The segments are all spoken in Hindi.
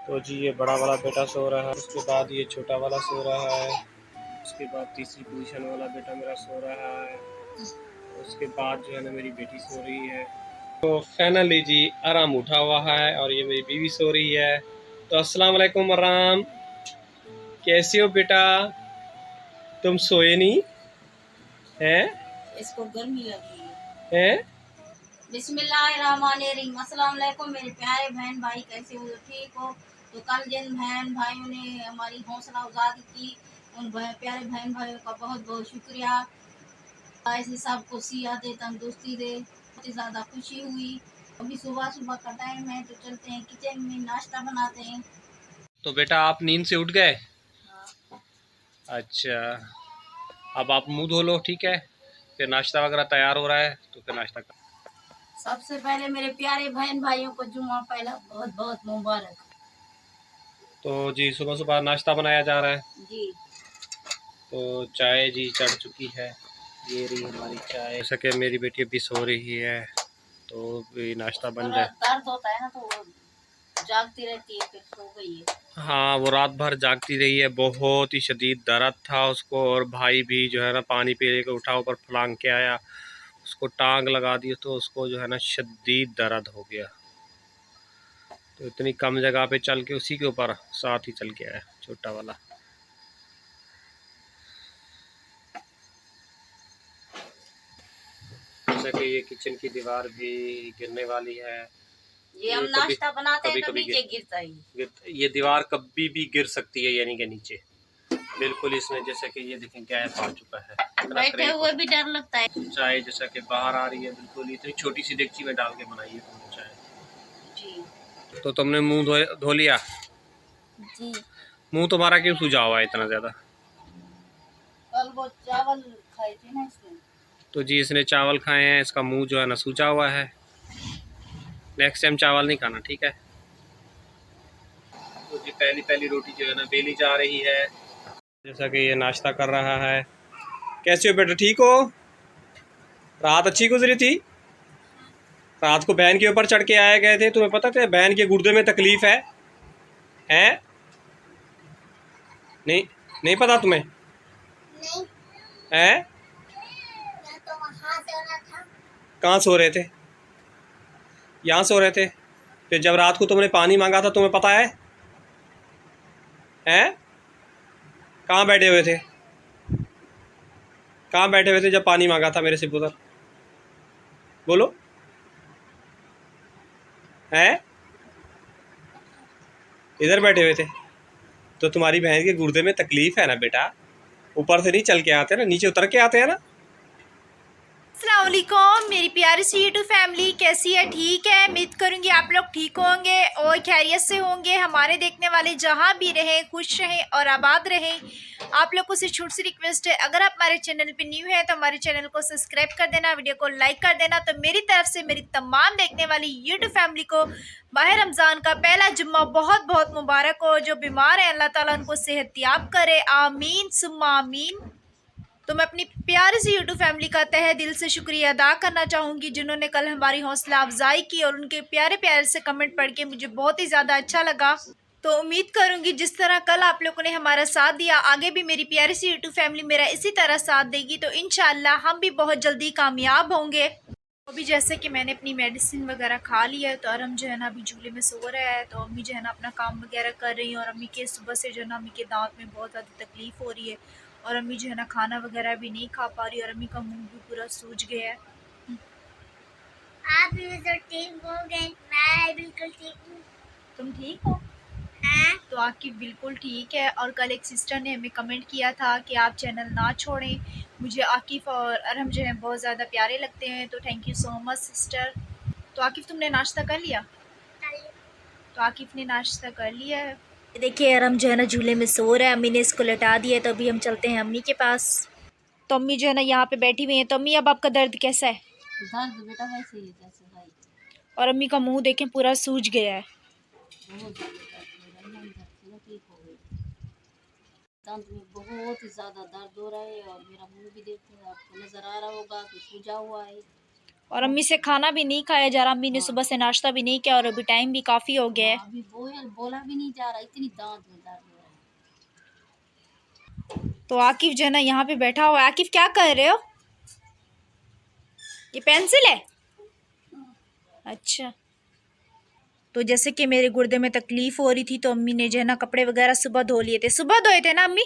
तो जी ये बड़ा वाला बेटा सो रहा है, उसके बाद ये छोटा वाला सो रहा है, उसके बाद तीसरी पोजीशन वाला बेटा मेरा सो रहा है, उसके बाद जो है ना मेरी बेटी सो रही है। तो फाइनली जी आराम उठा हुआ है और ये मेरी बीवी सो रही है। तो अस्सलाम वालेकुम आराम, कैसे हो बेटा? तुम सोए नहीं हैं? इसको गर्मी लगी हैं? बिस्मिल्लाहिर्रहमानिर्रहीम। अस्सलाम वालेकुम मेरे प्यारे बहन भाई, कैसे हो? ठीक हो? तो कल जिन बहन भाइयों ने हमारी हौसला अफजाई की, उन प्यारे बहन भाइयों का बहुत बहुत शुक्रिया। ऐसे सबको सिया दे, तंदुरुस्ती दे। बहुत ही ज़्यादा खुशी हुई। अभी सुबह सुबह का टाइम है, तो चलते हैं किचन में, नाश्ता बनाते हैं। तो बेटा आप नींद से उठ गए? हाँ। अच्छा, अब आप मुंह धो लो, ठीक है? फिर नाश्ता वगैरह तैयार हो रहा है तो फिर नाश्ता कर। सबसे पहले मेरे प्यारे बहन भाइयों को जुम्मा पहला बहुत बहुत मुबारक। तो जी सुबह सुबह नाश्ता बनाया जा रहा है। जी। तो चाय जी चढ़ चुकी है, ये रही हमारी चाय। जैसा कि मेरी बेटी अभी सो रही है तो भी नाश्ता बन जाए। दर्द होता है ना, तो वो जागती रहती है, फिर सो गई है। हाँ, वो रात भर जागती रही है, बहुत ही शदीद दर्द था उसको। और भाई भी जो है ना पानी पी के उठा, ऊपर फलांग के आया, उसको टांग लगा दी तो उसको जो है ना शदीद दर्द हो गया। तो इतनी कम जगह पे चल के उसी के ऊपर साथ ही चल के आया छोटा वाला। जैसा कि ये किचन की दीवार भी गिरने वाली है। ये हम नाश्ता बनाते हैं तो नीचे गिरता है। ये दीवार कभी भी गिर सकती है, यानी कि नीचे बिल्कुल इसमें जैसे कि ये देखें गैप आ चुका है। बैठे हुए भी डर लगता है। चाय जैसा कि बाहर आ रही है, बिल्कुल इतनी छोटी सी डेगची में डाल के बनाई है तुमने चाय जी। तो तुमने मुंह धो लिया जी। मुंह तुम्हारा क्यों सूजा हुआ है इतना ज्यादा? कल वो चावल खाए थे ना, इसलिए। तो जी इसने चावल खाए हैं, इसका मुंह जो है ना सूजा हुआ है। नेक्स्ट टाइम चावल नहीं खाना, ठीक है? तो जी पहली पहली रोटी जो है ना बेली जा रही है। जैसा कि ये नाश्ता कर रहा है। कैसे हो बेटा, ठीक हो? रात अच्छी गुजरी थी? रात को बहन के ऊपर चढ़ के आए गए थे, तुम्हें पता था बहन के गुर्दे में तकलीफ है? हैं? नहीं, नहीं पता तुम्हें? नहीं। हैं? तो वहाँ सो रहा था। कहाँ सो रहे थे? यहाँ सो रहे थे। फिर जब रात को तुमने पानी मांगा था, तुम्हें पता है? हैं? कहाँ बैठे हुए थे? कहाँ बैठे हुए थे जब पानी मांगा था मेरे से? पुत्र बोलो। हैं? इधर बैठे हुए थे। तो तुम्हारी बहन के गुर्दे में तकलीफ है ना बेटा, ऊपर से नहीं चल के आते ना, नीचे उतर के आते हैं ना। अस्सलाम वालेकुम मेरी प्यारी सी यूट्यूब फैमिली, कैसी है? ठीक है, उम्मीद करूंगी आप लोग ठीक होंगे और खैरियत से होंगे। हमारे देखने वाले जहां भी रहें खुश रहें और आबाद रहें। आप लोग को से छोटी सी रिक्वेस्ट है, अगर आप हमारे चैनल पे न्यू हैं तो हमारे चैनल को सब्सक्राइब कर देना, वीडियो को लाइक कर देना। तो मेरी तरफ से मेरी तमाम देखने वाली यूट्यूब फैमिली को माह रमज़ान का पहला जुम्मा बहुत बहुत मुबारक हो। जो बीमार है अल्लाह ताला उनको सेहतियाब करे, आमीन सुम्मा आमीन। तो मैं अपनी प्यारी सी यूट्यूब फैमिली का तहे दिल से शुक्रिया अदा करना चाहूँगी, जिन्होंने कल हमारी हौसला अफजाई की और उनके प्यारे प्यारे से कमेंट पढ़ के मुझे बहुत ही ज़्यादा अच्छा लगा। तो उम्मीद करूँगी जिस तरह कल आप लोगों ने हमारा साथ दिया, आगे भी मेरी प्यारी सी यूट्यूब फैमिली मेरा इसी तरह साथ देगी। तो इंशाल्लाह हम भी बहुत जल्दी कामयाब होंगे। अभी जैसे कि मैंने अपनी मेडिसिन वगैरह खा लिया है, तो अरम जो है ना अभी झूले में सो रहा है। तो अम्मी जो है ना अपना काम वगैरह कर रही हैं और अम्मी के सुबह से जो है ना अम्मी के दांत में बहुत ज़्यादा तकलीफ़ हो रही है और अम्मी जो है ना खाना वगैरह भी नहीं खा पा रही और अम्मी का मुंह भी पूरा सूज गया है। आप भी तो ठीक हो गए, मैं बिल्कुल ठीक हूँ। तुम ठीक हो? हाँ? तो आकिब बिल्कुल ठीक है। और कल एक सिस्टर ने हमें कमेंट किया था कि आप चैनल ना छोड़ें, मुझे आकिफ और अरहम जो है बहुत ज़्यादा प्यारे लगते हैं। तो thank you so much sister. तो आकिफ तुमने नाश्ता कर लिया? तो आकिफ ने नाश्ता कर लिया है। देखिए अरहम जो है ना झूले में सो रहा है, अम्मी ने इसको लटा दिया है। तो अभी हम चलते हैं अम्मी के पास। तो अम्मी जो है ना यहाँ पे बैठी हुई हैं। तो अम्मी अब आपका दर्द कैसा है? दर्द बेटा वैसे ही है जैसे भाई। और अम्मी का मुंह देखें पूरा सूज गया है। बहुत ज़्यादा दर्द हो रहा है, नहीं दर्द से ठीक हो गई। दांत में बहुत ही ज़्यादा दर्द हो रहा है और मेरा मुंह भी देखते हैं, आपको नज़र आ रहा होगा कि सूजा हुआ है। और अम्मी से खाना भी नहीं खाया जा रहा, अम्मी ने सुबह से नाश्ता भी नहीं किया और अभी टाइम भी काफ़ी हो गया है। अभी बोला भी नहीं जा रहा, इतनी दांत में दर्द हो रहा है। तो आकिफ जो है ना यहाँ पे बैठा हुआ है। आकिफ क्या कर रहे हो? ये पेंसिल है? अच्छा। तो जैसे कि मेरे गुर्दे में तकलीफ हो रही थी तो अम्मी ने जो है ना कपड़े वगैरह सुबह धो लिए थे। सुबह धोए थे ना अम्मी?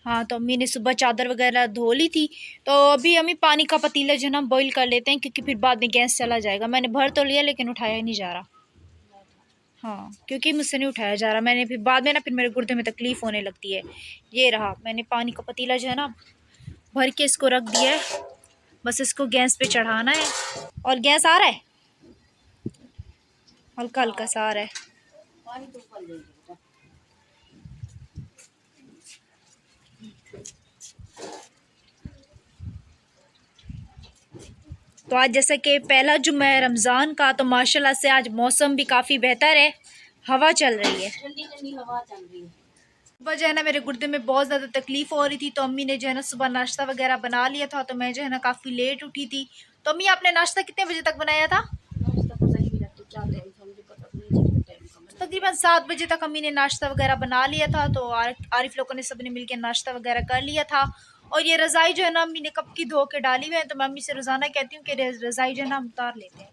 हाँ, तो अम्मी ने सुबह चादर वगैरह धो ली थी। तो अभी अम्मी पानी का पतीला जो है ना बॉईल कर लेते हैं, क्योंकि फिर बाद में गैस चला जाएगा। मैंने भर तो लिया लेकिन उठाया नहीं जा रहा। हाँ, क्योंकि मुझसे नहीं उठाया जा रहा। मैंने फिर बाद में ना फिर मेरे गुर्दे में तकलीफ़ होने लगती है। ये रहा, मैंने पानी का पतीला जो है ना भर के इसको रख दिया है। बस इसको गैस पे चढ़ाना है। और गैस आ रहा है, हल्का हल्का सा आ रहा है। पानी तो ऊपर ले लो। तो आज जैसे कि पहला जुम्मा है रमज़ान का, तो माशाल्लाह से आज मौसम भी काफ़ी बेहतर है, हवा चल रही है, ठंडी ठंडी हवा चल रही है। सुबह जो है ना मेरे गुर्दे में बहुत ज़्यादा तकलीफ़ हो रही थी, तो अम्मी ने जो है ना सुबह नाश्ता वगैरह बना लिया था। तो मैं जो है ना काफ़ी लेट उठी थी। तो अम्मी आपने नाश्ता कितने बजे तक बनाया था? नाश्ता पता ही नहीं लगता, क्या टाइम था मुझे पता भी नहीं चलता टाइम का। तकरीबन 7 बजे तक अम्मी ने नाश्ता वगैरह बना लिया था। तो आरिफ लोगों ने सबने मिलकर नाश्ता वगैरह कर लिया था। और ये रज़ाई जो है ना अम्मी ने कब की धो के डाली हुई है। तो मैं अम्मी से रोज़ाना कहती हूँ कि रज़ाई जो है ना हम उतार लेते हैं,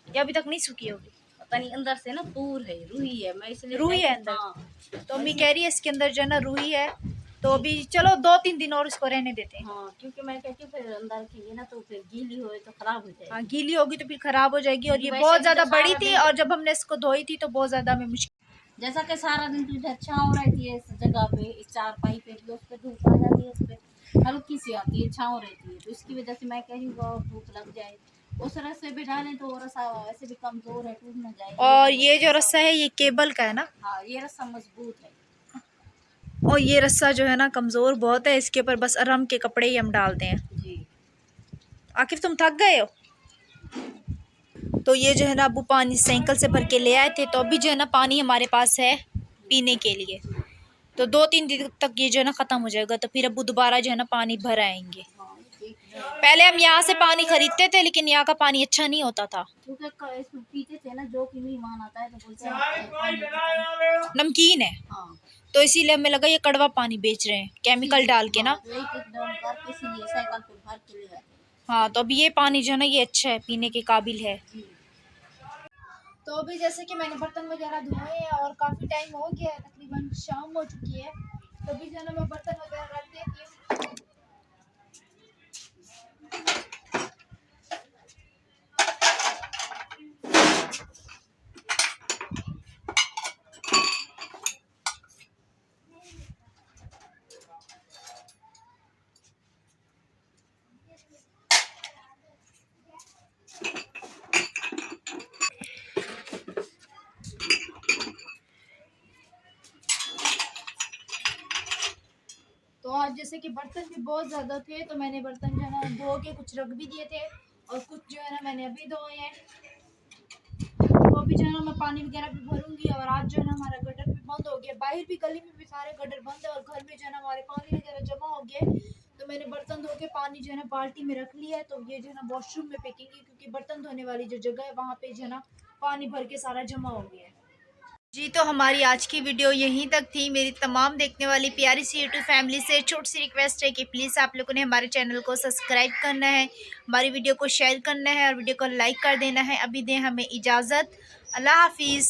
ये अभी तक नहीं सूखी होगी। पता नहीं अंदर से ना पूर है, रूही है, मैं इसलिए रूही है कहती- अंदर। हाँ। तो अम्मी कह रही है इसके अंदर जो है ना रूही है। तो अभी चलो 2-3 दिन और इसको रहने देते हैं। हाँ, क्योंकि मैं कहती हूँ फिर अंदर रखेंगे ना तो फिर गीली हो तो खराब हो जाएगी। हाँ, गीली होगी तो फिर खराब हो जाएगी। और ये वैसे बहुत भी ज़्यादा तो बड़ी सारा थी दिन- और जब हमने इसको धोई थी तो बहुत ज़्यादा हमें मुश्किल। जैसा कि सारा दिन तुझे छाँव रहती है इस जगह पे, इस चारपाई पे भी, उस पर धूप आ जाती है, उस पर हल्की सी आती है, छाँव रहती है, तो इसकी वजह से मैं कह रही हूँ और धूप लग जाए। उस रस से भी डालें तो वो रसा ऐसे भी कमज़ोर है, टूट ना जाए। और ये जो रस्सा है ये केबल का है ना, हाँ, ये रस्सा मजबूत है। और ये रस्सा जो है ना कमज़ोर बहुत है। इसके ऊपर बस आराम के कपड़े ही हम डालते हैं। जी। आखिर तुम थक गए हो? तो ये जो है ना अबू पानी साइकिल से भर के ले आए थे। तो अभी जो है ना पानी हमारे पास है पीने के लिए। तो 2-3 दिन तक ये जो है ना ख़त्म हो जाएगा। तो फिर अबू दोबारा जो है ना पानी भर आएंगे। हाँ, ठीक है। पहले हम यहाँ से पानी खरीदते थे, लेकिन यहाँ का पानी अच्छा नहीं होता था, क्योंकि इसमें पीते थे ना, जो कि मेहमान आता है तो बोलते हैं नमकीन है। हाँ, तो इसीलिए हमें लगा ये कड़वा पानी बेच रहे हैं केमिकल डाल के ना। हाँ, तो एक एक ड्रम करके इसीलिए साइकिल पे भर के ले आते हैं। हाँ, तो अभी ये पानी जो है ना ये अच्छा है, पीने के काबिल है। जी। तो अभी जैसे कि मैंने बर्तन वगैरह धोए हैं और काफ़ी टाइम हो गया है, तकरीबन शाम हो चुकी है। तो अभी जो है ना मैं बर्तन वगैरह रख देती हूँ। तो आज जैसे कि बर्तन भी बहुत ज़्यादा थे, तो मैंने बर्तन जो है ना धो के कुछ रख भी दिए थे और कुछ जो है ना मैंने अभी धोए हैं। तो अभी जो है ना मैं पानी वगैरह भी भरूंगी। और आज जो है ना हमारा गटर भी बंद हो गया, बाहर भी गली में भी सारे गटर बंद है और घर में जो है ना हमारे पानी वगैरह जमा हो गया है। तो मैंने बर्तन धो के पानी जो है ना बाल्टी में रख लिया है। तो ये जो है ना वॉशरूम में फेंकेंगे, क्योंकि बर्तन धोने वाली जो जगह है वहाँ पे जो है ना पानी भर के सारा जमा हो गया है। जी, तो हमारी आज की वीडियो यहीं तक थी। मेरी तमाम देखने वाली प्यारी सी यूट्यूब फैमिली से छोटी सी रिक्वेस्ट है कि प्लीज़ आप लोगों ने हमारे चैनल को सब्सक्राइब करना है, हमारी वीडियो को शेयर करना है और वीडियो को लाइक कर देना है। अभी दें हमें इजाज़त। अल्लाह हाफिज़।